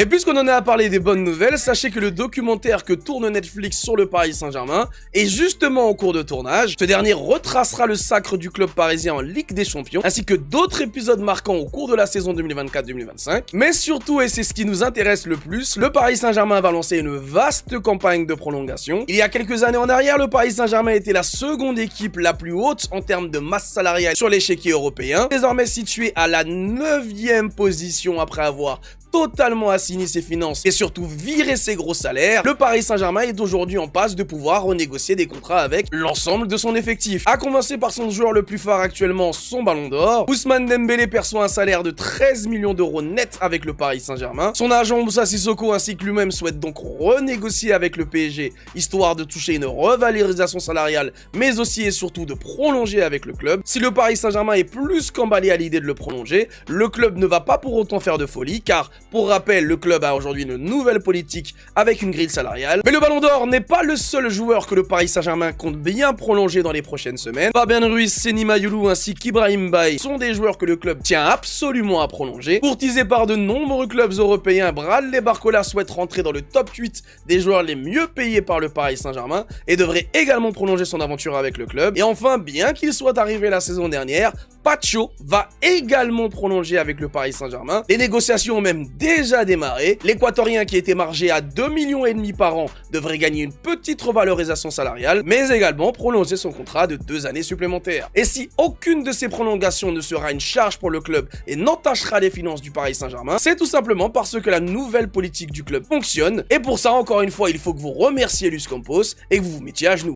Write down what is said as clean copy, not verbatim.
Et puisqu'on en a à parler des bonnes nouvelles, sachez que le documentaire que tourne Netflix sur le Paris Saint-Germain est justement en cours de tournage. Ce dernier retracera le sacre du club parisien en Ligue des Champions, ainsi que d'autres épisodes marquants au cours de la saison 2024-2025. Mais surtout, et c'est ce qui nous intéresse le plus, le Paris Saint-Germain va lancer une vaste campagne de prolongation. Il y a quelques années en arrière, le Paris Saint-Germain était la seconde équipe la plus haute en termes de masse salariale sur l'échiquier européen, désormais situé à la 9e position après avoir totalement assaini ses finances et surtout viré ses gros salaires. Le Paris Saint-Germain est aujourd'hui en passe de pouvoir renégocier des contrats avec l'ensemble de son effectif. À commencer par son joueur le plus fort actuellement, son ballon d'or. Ousmane Dembélé perçoit un salaire de 13 millions d'euros net avec le Paris Saint-Germain. Son agent Moussa Sissoko ainsi que lui-même souhaite donc renégocier avec le PSG, histoire de toucher une revalorisation salariale, mais aussi et surtout de prolonger avec le club. Si le Paris Saint-Germain est plus qu'emballé à l'idée de le prolonger, le club ne va pas pour autant faire de folie, car pour rappel, le club a aujourd'hui une nouvelle politique avec une grille salariale. Mais le Ballon d'Or n'est pas le seul joueur que le Paris Saint-Germain compte bien prolonger dans les prochaines semaines. Fabien Ruiz, Seny Mayulu ainsi qu'Ibrahim Baye sont des joueurs que le club tient absolument à prolonger. Courtisé par de nombreux clubs européens, Bradley Barcola souhaite rentrer dans le top 8 des joueurs les mieux payés par le Paris Saint-Germain et devrait également prolonger son aventure avec le club. Et enfin, bien qu'il soit arrivé la saison dernière, Pacho va également prolonger avec le Paris Saint-Germain. Les négociations ont même déjà démarré. L'Équatorien, qui était margé à 2,5 millions par an, devrait gagner une petite revalorisation salariale, mais également prolonger son contrat de 2 années supplémentaires. Et si aucune de ces prolongations ne sera une charge pour le club et n'entachera les finances du Paris Saint-Germain, c'est tout simplement parce que la nouvelle politique du club fonctionne. Et pour ça, encore une fois, il faut que vous remerciez Luis Campos et que vous vous mettiez à genoux.